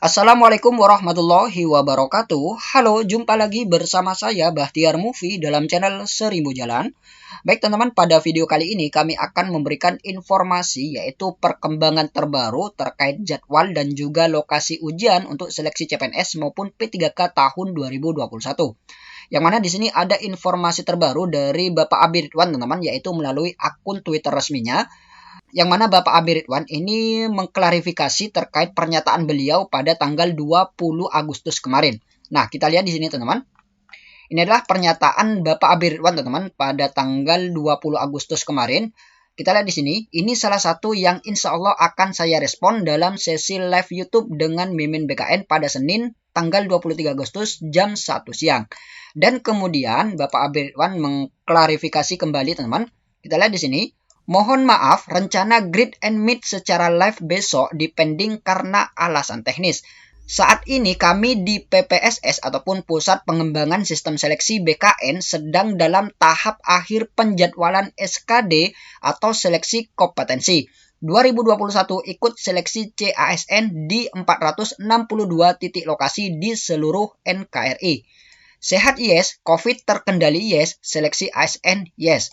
Assalamualaikum warahmatullahi wabarakatuh. Halo, jumpa lagi bersama saya Bahtiar Movie dalam channel 1000 Jalan. Baik teman-teman, pada video kali ini kami akan memberikan informasi yaitu perkembangan terbaru terkait jadwal dan juga lokasi ujian untuk seleksi CPNS maupun P3K tahun 2021. Yang mana di sini ada informasi terbaru dari Bapak Abi Ridwan teman-teman, yaitu melalui akun Twitter resminya, yang mana Bapak Abi Ridwan ini mengklarifikasi terkait pernyataan beliau pada tanggal 20 Agustus kemarin. Nah, kita lihat di sini teman-teman. Ini adalah pernyataan Bapak Abi Ridwan teman-teman pada tanggal 20 Agustus kemarin. Kita lihat di sini, ini salah satu yang insya Allah akan saya respon dalam sesi live YouTube dengan Mimin BKN pada Senin tanggal 23 Agustus jam 1 siang. Dan kemudian Bapak Abi Ridwan mengklarifikasi kembali teman-teman. Kita lihat di sini. Mohon maaf, rencana Greet and Meet secara live besok dipending karena alasan teknis. Saat ini kami di PPSS ataupun Pusat Pengembangan Sistem Seleksi BKN sedang dalam tahap akhir penjadwalan SKD atau seleksi kompetensi. 2021 ikut seleksi CASN di 462 titik lokasi di seluruh NKRI. Sehat yes, COVID terkendali yes, seleksi ASN yes.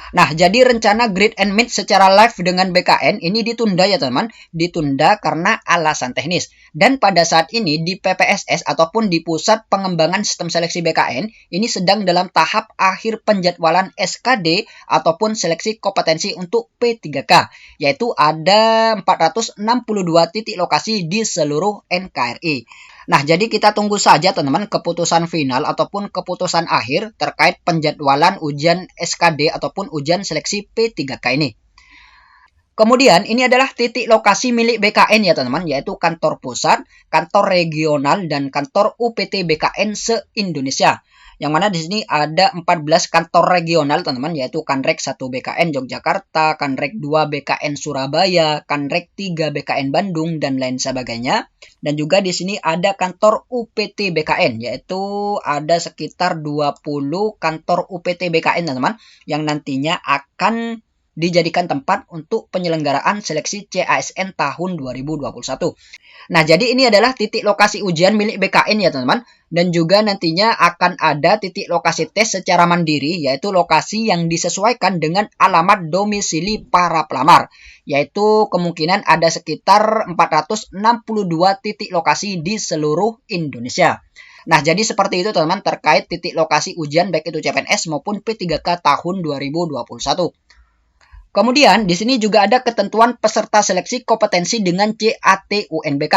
Nah, jadi rencana Greet and Meet secara live dengan BKN ini ditunda ya teman-teman. Ditunda karena alasan teknis. Dan pada saat ini di PPSS ataupun di Pusat Pengembangan Sistem Seleksi BKN ini sedang dalam tahap akhir penjadwalan SKD ataupun seleksi kompetensi untuk P3K. Yaitu ada 462 titik lokasi di seluruh NKRI. Nah, jadi kita tunggu saja teman-teman keputusan final ataupun keputusan akhir terkait penjadwalan ujian SKD ataupun ujian seleksi P3K ini. Kemudian ini adalah titik lokasi milik BKN ya teman-teman, yaitu kantor pusat, kantor regional, dan kantor UPT BKN se-Indonesia. Yang mana di sini ada 14 kantor regional teman-teman, yaitu Kanrek 1 BKN Yogyakarta, Kanrek 2 BKN Surabaya, Kanrek 3 BKN Bandung, dan lain sebagainya. Dan juga di sini ada kantor UPT BKN, yaitu ada sekitar 20 kantor UPT BKN teman-teman, yang nantinya akan dijadikan tempat untuk penyelenggaraan seleksi CASN tahun 2021. Nah, jadi ini adalah titik lokasi ujian milik BKN ya teman-teman. Dan juga nantinya akan ada titik lokasi tes secara mandiri, yaitu lokasi yang disesuaikan dengan alamat domisili para pelamar. Yaitu kemungkinan ada sekitar 462 titik lokasi di seluruh Indonesia. Nah, jadi seperti itu teman-teman terkait titik lokasi ujian baik itu CPNS maupun P3K tahun 2021. Kemudian di sini juga ada ketentuan peserta seleksi kompetensi dengan CAT-UNBK.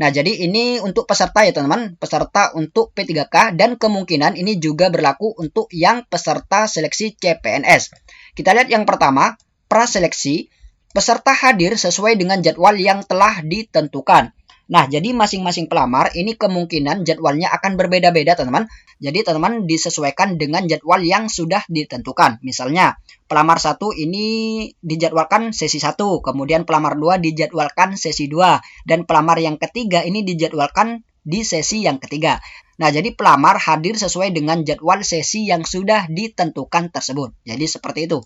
Nah, jadi ini untuk peserta ya teman-teman, peserta untuk P3K dan kemungkinan ini juga berlaku untuk yang peserta seleksi CPNS. Kita lihat yang pertama, praseleksi, peserta hadir sesuai dengan jadwal yang telah ditentukan. Nah, jadi masing-masing pelamar ini kemungkinan jadwalnya akan berbeda-beda teman-teman. Jadi teman-teman disesuaikan dengan jadwal yang sudah ditentukan. Misalnya, pelamar 1 ini dijadwalkan sesi 1, kemudian pelamar 2 dijadwalkan sesi 2, dan pelamar yang ketiga ini dijadwalkan di sesi yang ketiga. Nah, jadi pelamar hadir sesuai dengan jadwal sesi yang sudah ditentukan tersebut. Jadi seperti itu.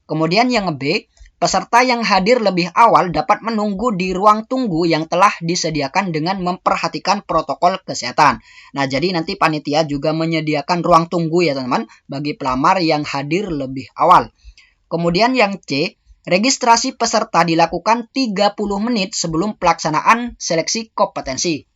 Kemudian yang B, peserta yang hadir lebih awal dapat menunggu di ruang tunggu yang telah disediakan dengan memperhatikan protokol kesehatan. Nah, jadi nanti panitia juga menyediakan ruang tunggu ya teman-teman bagi pelamar yang hadir lebih awal. Kemudian yang C, registrasi peserta dilakukan 30 menit sebelum pelaksanaan seleksi kompetensi.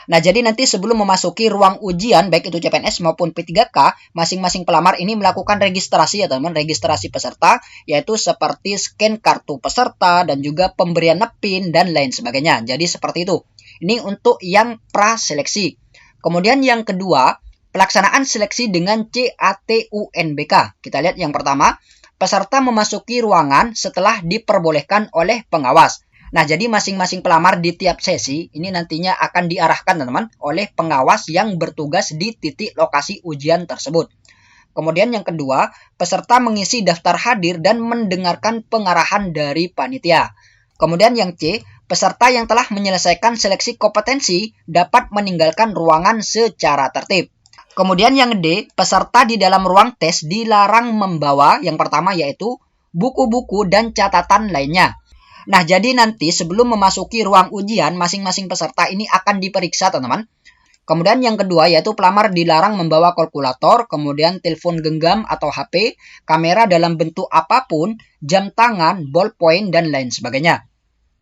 Nah, jadi nanti sebelum memasuki ruang ujian, baik itu CPNS maupun P3K, masing-masing pelamar ini melakukan registrasi ya teman-teman, registrasi peserta, yaitu seperti scan kartu peserta dan juga pemberian PIN dan lain sebagainya. Jadi seperti itu. Ini untuk yang praseleksi. Kemudian yang kedua, pelaksanaan seleksi dengan CAT-UNBK. Kita lihat yang pertama, peserta memasuki ruangan setelah diperbolehkan oleh pengawas. Nah, jadi masing-masing pelamar di tiap sesi ini nantinya akan diarahkan teman-teman oleh pengawas yang bertugas di titik lokasi ujian tersebut. Kemudian yang kedua, peserta mengisi daftar hadir dan mendengarkan pengarahan dari panitia. Kemudian yang C, peserta yang telah menyelesaikan seleksi kompetensi dapat meninggalkan ruangan secara tertib. Kemudian yang D, peserta di dalam ruang tes dilarang membawa yang pertama yaitu buku-buku dan catatan lainnya. Nah, jadi nanti sebelum memasuki ruang ujian, masing-masing peserta ini akan diperiksa, teman-teman. Kemudian yang kedua yaitu pelamar dilarang membawa kalkulator, kemudian telepon genggam atau HP, kamera dalam bentuk apapun, jam tangan, ballpoint, dan lain sebagainya.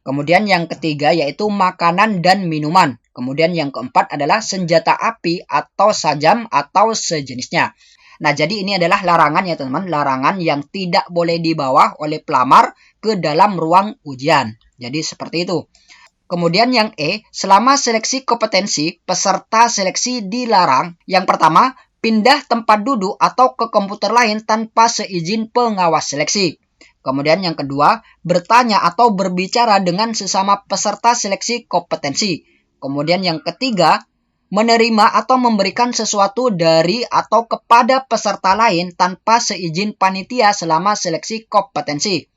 Kemudian yang ketiga yaitu makanan dan minuman. Kemudian yang keempat adalah senjata api atau sajam atau sejenisnya. Nah, jadi ini adalah larangan ya teman-teman, larangan yang tidak boleh dibawa oleh pelamar ke dalam ruang ujian. Jadi seperti itu. Kemudian yang E, selama seleksi kompetensi, peserta seleksi dilarang. Yang pertama, pindah tempat duduk atau ke komputer lain tanpa seizin pengawas seleksi. Kemudian yang kedua, bertanya atau berbicara dengan sesama peserta seleksi kompetensi. Kemudian yang ketiga, menerima atau memberikan sesuatu dari atau kepada peserta lain tanpa seizin panitia selama seleksi kompetensi.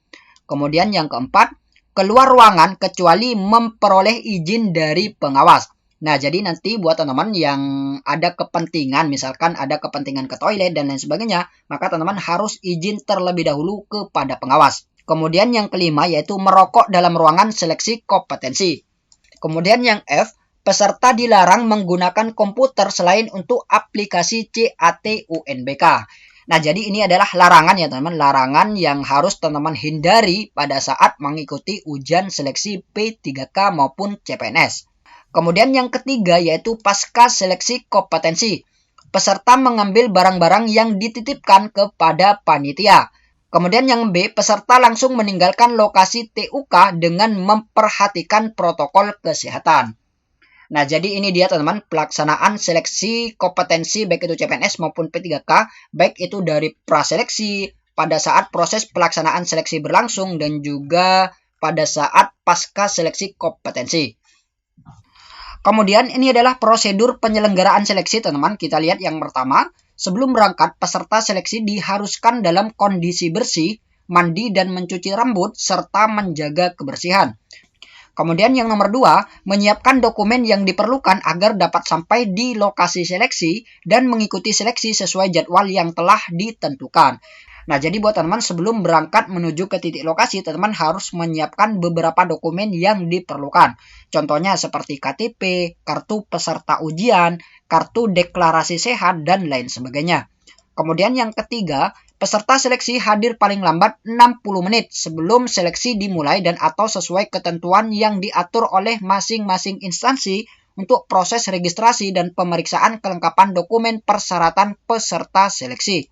Kemudian yang keempat, keluar ruangan kecuali memperoleh izin dari pengawas. Nah, jadi nanti buat teman-teman yang ada kepentingan, misalkan ada kepentingan ke toilet dan lain sebagainya, maka teman-teman harus izin terlebih dahulu kepada pengawas. Kemudian yang kelima yaitu merokok dalam ruangan seleksi kompetensi. Kemudian yang F, peserta dilarang menggunakan komputer selain untuk aplikasi CAT-UNBK. Nah, jadi ini adalah larangan ya teman-teman, larangan yang harus teman-teman hindari pada saat mengikuti ujian seleksi P3K maupun CPNS. Kemudian yang ketiga yaitu pasca seleksi kompetensi. Peserta mengambil barang-barang yang dititipkan kepada panitia. Kemudian yang B, peserta langsung meninggalkan lokasi TUK dengan memperhatikan protokol kesehatan. Nah, jadi ini dia teman-teman pelaksanaan seleksi kompetensi baik itu CPNS maupun P3K, baik itu dari praseleksi, pada saat proses pelaksanaan seleksi berlangsung, dan juga pada saat pasca seleksi kompetensi. Kemudian ini adalah prosedur penyelenggaraan seleksi, teman-teman. Kita lihat yang pertama, sebelum berangkat, peserta seleksi diharuskan dalam kondisi bersih, mandi dan mencuci rambut, serta menjaga kebersihan. Kemudian yang nomor 2, menyiapkan dokumen yang diperlukan agar dapat sampai di lokasi seleksi dan mengikuti seleksi sesuai jadwal yang telah ditentukan. Nah, jadi buat teman-teman sebelum berangkat menuju ke titik lokasi, teman-teman harus menyiapkan beberapa dokumen yang diperlukan. Contohnya seperti KTP, kartu peserta ujian, kartu deklarasi sehat, dan lain sebagainya. Kemudian yang ketiga, peserta seleksi hadir paling lambat 60 menit sebelum seleksi dimulai dan atau sesuai ketentuan yang diatur oleh masing-masing instansi untuk proses registrasi dan pemeriksaan kelengkapan dokumen persyaratan peserta seleksi.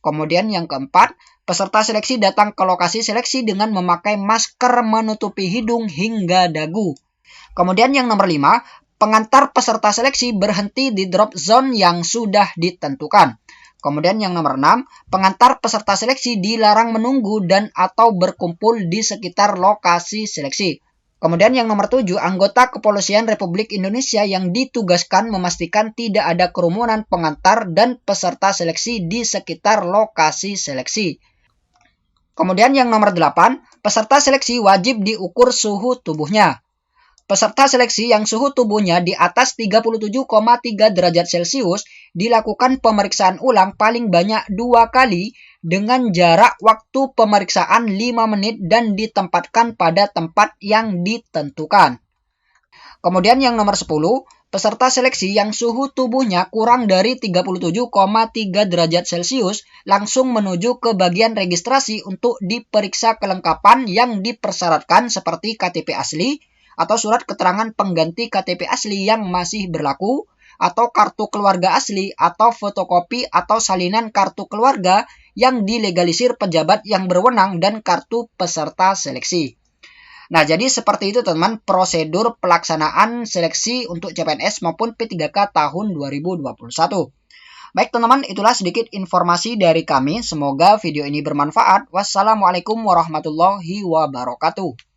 Kemudian yang keempat, peserta seleksi datang ke lokasi seleksi dengan memakai masker menutupi hidung hingga dagu. Kemudian yang nomor 5, pengantar peserta seleksi berhenti di drop zone yang sudah ditentukan. Kemudian yang nomor 6, pengantar peserta seleksi dilarang menunggu dan atau berkumpul di sekitar lokasi seleksi. Kemudian yang nomor 7, anggota Kepolisian Republik Indonesia yang ditugaskan memastikan tidak ada kerumunan pengantar dan peserta seleksi di sekitar lokasi seleksi. Kemudian yang nomor 8, peserta seleksi wajib diukur suhu tubuhnya. Peserta seleksi yang suhu tubuhnya di atas 37,3 derajat Celcius dilakukan pemeriksaan ulang paling banyak 2 kali dengan jarak waktu pemeriksaan 5 menit dan ditempatkan pada tempat yang ditentukan. Kemudian yang nomor 10, peserta seleksi yang suhu tubuhnya kurang dari 37,3 derajat Celcius langsung menuju ke bagian registrasi untuk diperiksa kelengkapan yang dipersyaratkan seperti KTP asli, atau surat keterangan pengganti KTP asli yang masih berlaku, atau kartu keluarga asli, atau fotokopi atau salinan kartu keluarga yang dilegalisir pejabat yang berwenang, dan kartu peserta seleksi. Nah, jadi seperti itu teman-teman prosedur pelaksanaan seleksi untuk CPNS maupun P3K tahun 2021. Baik teman-teman, itulah sedikit informasi dari kami. Semoga video ini bermanfaat. Wassalamualaikum warahmatullahi wabarakatuh.